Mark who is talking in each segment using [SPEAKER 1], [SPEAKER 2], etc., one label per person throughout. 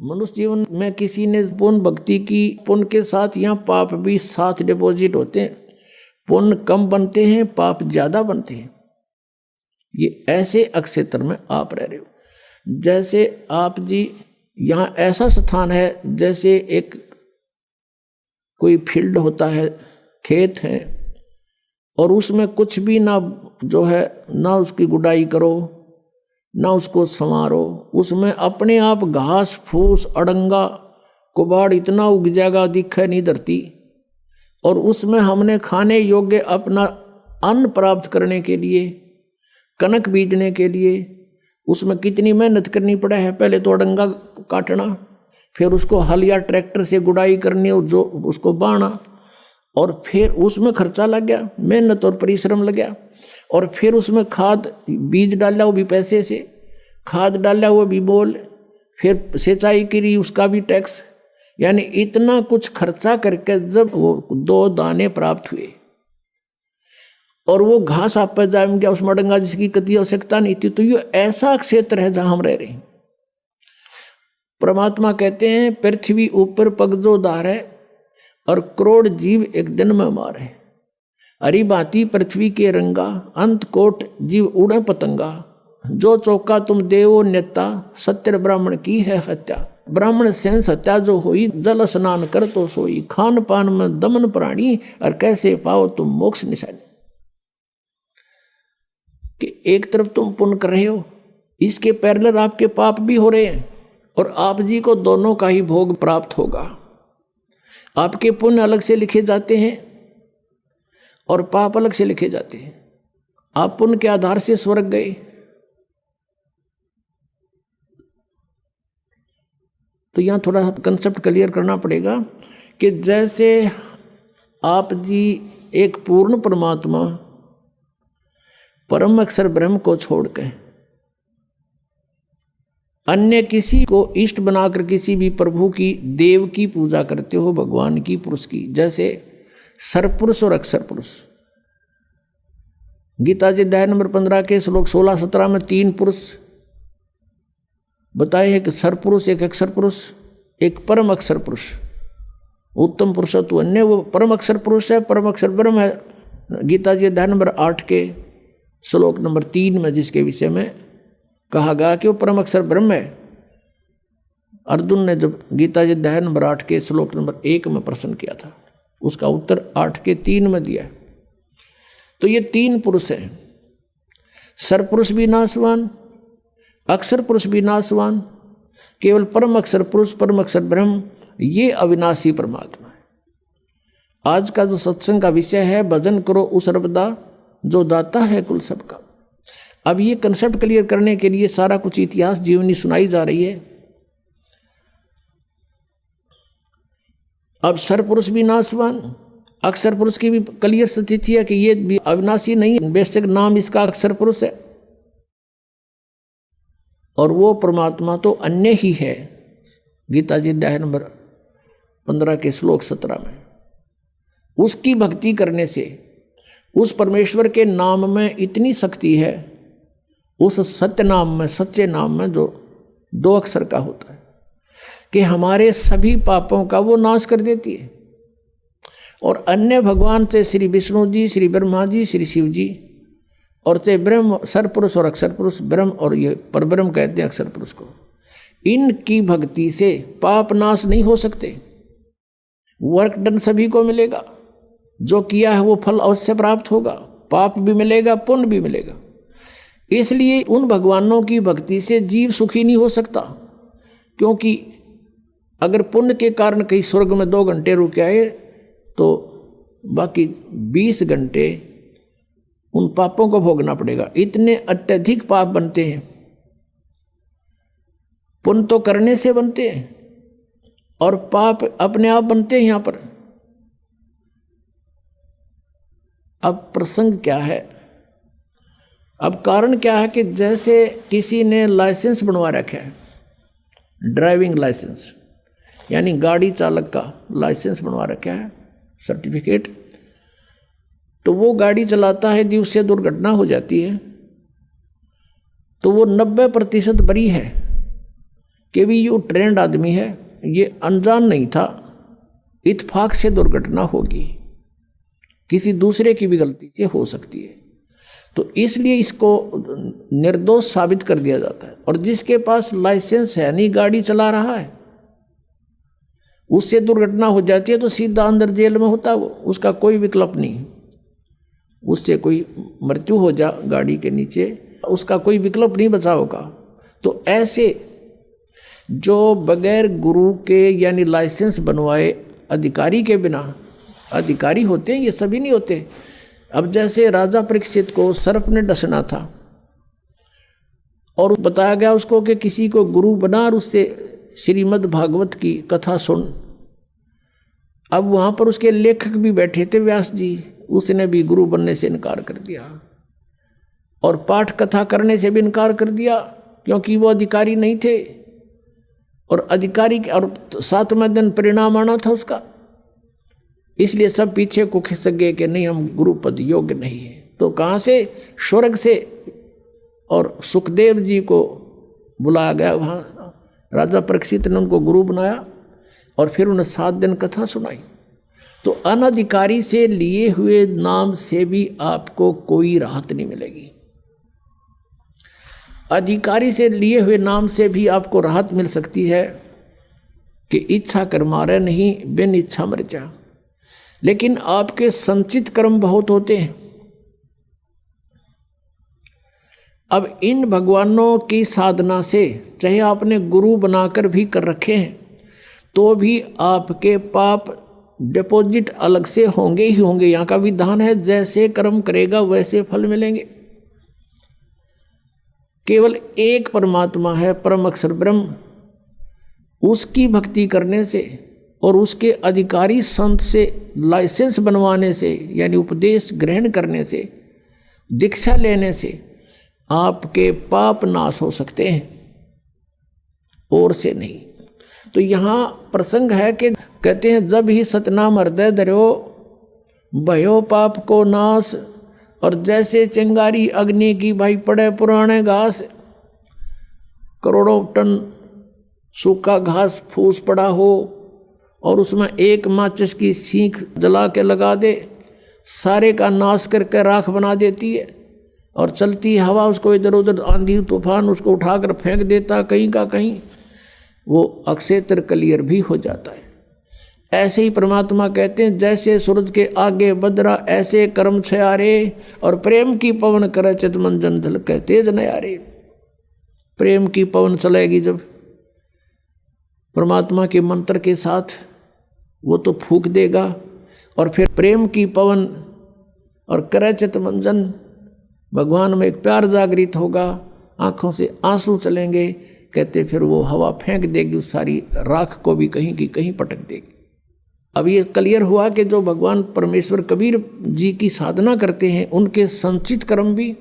[SPEAKER 1] मनुष्य जीवन में किसी ने पुण्य भक्ति की, पुण्य के साथ यहाँ पाप भी साथ डिपॉजिट होते हैं। पुण्य कम बनते हैं, पाप ज्यादा बनते हैं। ये ऐसे अक्षेत्र में आप रह रहे हो। जैसे आप जी यहाँ ऐसा स्थान है जैसे एक कोई फील्ड होता है, खेत है, और उसमें कुछ भी ना जो है, ना उसकी गुड़ाई करो ना उसको संवारो, उसमें अपने आप घास फूस अड़ंगा कुबाड़ इतना उग जाएगा दिखे नहीं धरती। और उसमें हमने खाने योग्य अपना अन्न प्राप्त करने के लिए, कनक बीजने के लिए उसमें कितनी मेहनत करनी पड़े है। पहले तो अड़ंगा काटना, फिर उसको हल या ट्रैक्टर से गुड़ाई करनी और जो उसको बाना, और फिर उसमें खर्चा लग गया, मेहनत और परिश्रम लग गया। और फिर उसमें खाद बीज डाला, वो भी पैसे से, खाद डाला वो भी बोल, फिर सिंचाई करी उसका भी टैक्स, यानी इतना कुछ खर्चा करके जब वो 2 दाने प्राप्त हुए और वो घास आप पर जाम गया, उसमें अड़ंगा जिसकी कति आवश्यकता नहीं थी। तो ये ऐसा क्षेत्र है जहां हम रह रहे हैं। परमात्मा कहते हैं पृथ्वी ऊपर पग जो धारे और करोड़ जीव एक दिन में मारे, हरी भांति पृथ्वी के रंगा, अंत कोट जीव उड़े पतंगा, जो चौका तुम देवो नेता, सत्य ब्राह्मण की है हत्या। ब्राह्मण सेन हत्या जो हुई, जल स्नान कर तो सोई, खान पान में दमन प्राणी, और कैसे पाओ तुम मोक्ष निशानी। कि एक तरफ तुम पुण्य कर रहे हो, इसके पैरेलल आपके पाप भी हो रहे हैं, और आप जी को दोनों का ही भोग प्राप्त होगा। आपके पुण्य अलग से लिखे जाते हैं और पाप अलग से लिखे जाते हैं। आप पुण्य के आधार से स्वर्ग गए, तो यहां थोड़ा कंसेप्ट क्लियर करना पड़ेगा कि जैसे आप जी एक पूर्ण परमात्मा परम अक्षर ब्रह्म को छोड़कर अन्य किसी को इष्ट बनाकर किसी भी प्रभु की, देव की पूजा करते हो, भगवान की, पुरुष की, जैसे सरपुरुष और अक्षर पुरुष। गीता जी अध्याय नंबर 15 के श्लोक 16-17 में 3 पुरुष बताए हैं कि सरपुरुष, एक अक्षर पुरुष, एक परम अक्षर पुरुष। उत्तम पुरुष तो अन्य वो परम अक्षर पुरुष है, परम अक्षर ब्रह्म है। गीता जी अध्याय नंबर 8 के श्लोक नंबर 3 में जिसके विषय में कहा गया कि वो परम अक्षर ब्रह्म है। अर्जुन ने जब गीता जी अध्याय नंबर 8 के श्लोक नंबर 1 में प्रश्न किया था, उसका उत्तर 8 के 3 में दिया। तो ये 3 पुरुष हैं, सरपुरुष भी नाशवान, अक्षर पुरुष भी नाशवान, केवल परम अक्षर पुरुष, परम अक्षर ब्रह्म, ये अविनाशी परमात्मा है। आज का जो सत्संग का विषय है, भजन करो उस सर्वदा जो दाता है कुल सबका। अब ये कंसेप्ट क्लियर करने के लिए सारा कुछ इतिहास जीवनी सुनाई जा रही है। अब सरपुरुष भी नाशवान, अक्षर पुरुष की भी क्लियर स्थिति है कि ये भी अविनाशी नहीं है, बेशक नाम इसका अक्षर पुरुष है, और वो परमात्मा तो अन्य ही है। गीता जी अध्याय नंबर 15 के श्लोक 17 में उसकी भक्ति करने से उस परमेश्वर के नाम में इतनी शक्ति है, उस सत्य नाम में, सच्चे नाम में जो 2 अक्षर का होता है, कि हमारे सभी पापों का वो नाश कर देती है। और अन्य भगवान से श्री विष्णु जी, श्री ब्रह्मा जी, श्री शिव जी, और चाहे ब्रह्म सरपुरुष और अक्षर पुरुष, ब्रह्म और ये परब्रह्म कहते हैं अक्षर पुरुष को, इनकी भक्ति से पाप नाश नहीं हो सकते। वर्क डन सभी को मिलेगा, जो किया है वो फल अवश्य प्राप्त होगा, पाप भी मिलेगा, पुण्य भी मिलेगा। इसलिए उन भगवानों की भक्ति से जीव सुखी नहीं हो सकता, क्योंकि अगर पुण्य के कारण कहीं स्वर्ग में 2 घंटे रुक आए तो बाकी 20 घंटे उन पापों को भोगना पड़ेगा। इतने अत्यधिक पाप बनते हैं। पुण्य तो करने से बनते हैं और पाप अपने आप बनते हैं। यहाँ पर अब प्रसंग क्या है, अब कारण क्या है कि जैसे किसी ने लाइसेंस बनवा रखा है, ड्राइविंग लाइसेंस यानी गाड़ी चालक का लाइसेंस बनवा रखा है, सर्टिफिकेट, तो वो गाड़ी चलाता है, दिवस से दुर्घटना हो जाती है तो वो 90% बरी है, कि भी ये ट्रेंड आदमी है, ये अनजान नहीं था, इत्तेफाक से दुर्घटना होगी, किसी दूसरे की भी गलती से हो सकती है, तो इसलिए इसको निर्दोष साबित कर दिया जाता है। और जिसके पास लाइसेंस है नहीं, गाड़ी चला रहा है, उससे दुर्घटना हो जाती है तो सीधा अंदर जेल में होता है वो, उसका कोई विकल्प नहीं। उससे कोई मृत्यु हो जा गाड़ी के नीचे, उसका कोई विकल्प नहीं बचा होगा। तो ऐसे जो बगैर गुरु के यानी लाइसेंस बनवाए अधिकारी के बिना अधिकारी होते हैं, ये सभी नहीं होते। अब जैसे राजा परीक्षित को सर्प ने डसना था और बताया गया उसको कि किसी को गुरु बना और उससे श्रीमद् भागवत की कथा सुन। अब वहाँ पर उसके लेखक भी बैठे थे, व्यास जी, उसने भी गुरु बनने से इनकार कर दिया और पाठ कथा करने से भी इनकार कर दिया, क्योंकि वो अधिकारी नहीं थे और अधिकारी और 7वें दिन परिणाम आना था उसका। इसलिए सब पीछे को खिसक गए कि नहीं, हम गुरु पद योग्य नहीं है। तो कहाँ से? स्वर्ग से। और सुखदेव जी को बुलाया गया, वहाँ राजा परीक्षित ने उनको गुरु बनाया और फिर उन्हें 7 दिन कथा सुनाई। तो अनधिकारी से लिए हुए नाम से भी आपको कोई राहत नहीं मिलेगी, अधिकारी से लिए हुए नाम से भी आपको राहत मिल सकती है कि इच्छा कर मारे नहीं, बिन इच्छा मर जा। लेकिन आपके संचित कर्म बहुत होते हैं। अब इन भगवानों की साधना से, चाहे आपने गुरु बनाकर भी कर रखे हैं, तो भी आपके पाप डिपॉजिट अलग से होंगे ही होंगे। यहाँ का विधान है, जैसे कर्म करेगा वैसे फल मिलेंगे। केवल एक परमात्मा है, परम अक्षर ब्रह्म, उसकी भक्ति करने से और उसके अधिकारी संत से लाइसेंस बनवाने से, यानी उपदेश ग्रहण करने से, दीक्षा लेने से आपके पाप नाश हो सकते हैं, और से नहीं। तो यहाँ प्रसंग है कि कहते हैं, जब ही सतनाम हृदय धर्यो भयो पाप को नाश। और जैसे चिंगारी अग्नि की भाई पड़े पुराने घास, करोड़ों टन सूखा घास फूस पड़ा हो और उसमें एक माचिस की सीख जला के लगा दे, सारे का नाश करके राख बना देती है। और चलती हवा उसको इधर उधर, आंधी तूफान उसको उठाकर फेंक देता कहीं का कहीं, वो अक्षेत्र क्लियर भी हो जाता है। ऐसे ही परमात्मा कहते हैं, जैसे सूरज के आगे बदरा ऐसे कर्म छयारे, और प्रेम की पवन करे चित मंजन धल के तेज नयारे। प्रेम की पवन चलेगी जब परमात्मा के मंत्र के साथ, वो तो फूंक देगा, और फिर प्रेम की पवन और करे चित मंजन, भगवान में एक प्यार जागृत होगा, आंखों से आंसू चलेंगे। कहते फिर वो हवा फेंक देगी, उस सारी राख को भी कहीं की कहीं पटक देगी। अब ये क्लियर हुआ कि जो भगवान परमेश्वर कबीर जी की साधना करते हैं, उनके संचित कर्म भी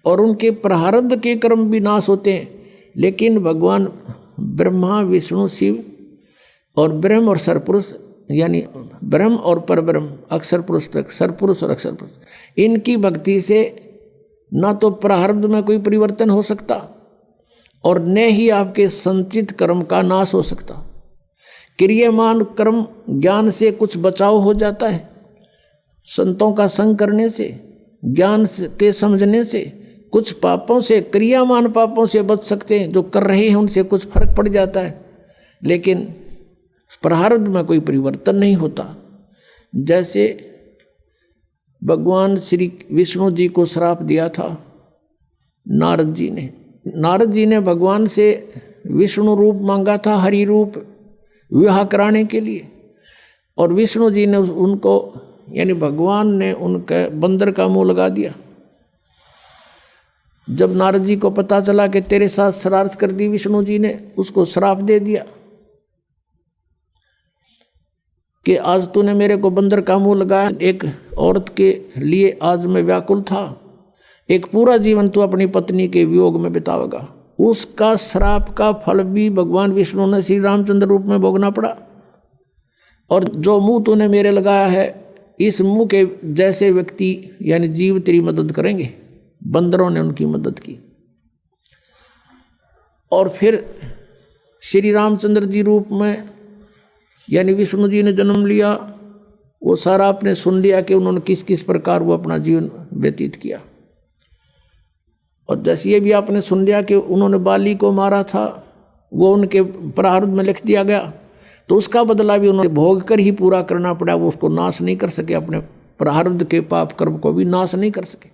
[SPEAKER 1] और उनके प्रारब्ध के कर्म भी नाश होते हैं। लेकिन भगवान ब्रह्मा विष्णु शिव और ब्रह्म और सरपुरुष, यानी ब्रह्म और परब्रह्म, अक्षर पुरुष तक, सरपुरुष और अक्षर पुरुष, इनकी भक्ति से ना तो प्रारब्ध में कोई परिवर्तन हो सकता और न ही आपके संचित कर्म का नाश हो सकता। क्रियमान कर्म ज्ञान से कुछ बचाव हो जाता है, संतों का संग करने से, ज्ञान के समझने से कुछ पापों से, क्रियामान पापों से बच सकते हैं। जो कर रहे हैं उनसे कुछ फर्क पड़ जाता है, लेकिन प्रारब्ध में कोई परिवर्तन नहीं होता। जैसे भगवान श्री विष्णु जी को श्राप दिया था नारद जी ने भगवान से विष्णु रूप मांगा था, हरि रूप विवाह कराने के लिए, और विष्णु जी ने उनको, यानी भगवान ने उनके बंदर का मुंह लगा दिया। जब नारद जी को पता चला कि तेरे साथ शरारत कर दी विष्णु जी ने, उसको श्राप दे दिया कि आज तूने मेरे को बंदर का मुंह लगाया। एक औरत के लिए आज मैं व्याकुल था, एक पूरा जीवन तू अपनी पत्नी के वियोग में बितावेगा। उसका श्राप का फल भी भगवान विष्णु ने श्री रामचंद्र रूप में भोगना पड़ा। और जो मुंह तूने मेरे लगाया है, इस मुंह के जैसे व्यक्ति यानी जीव तेरी मदद करेंगे। बंदरों ने उनकी मदद की। और फिर श्री रामचंद्र जी रूप में यानी विष्णु जी ने जन्म लिया, वो सारा आपने सुन लिया कि उन्होंने किस किस प्रकार वो अपना जीवन व्यतीत किया। और जैसे ये भी आपने सुन लिया कि उन्होंने बाली को मारा था, वो उनके प्रारब्ध में लिख दिया गया, तो उसका बदला भी उन्होंने भोग कर ही पूरा करना पड़ा। वो उसको नाश नहीं कर सके, अपने प्रारब्ध के पाप कर्म को भी नाश नहीं कर सके।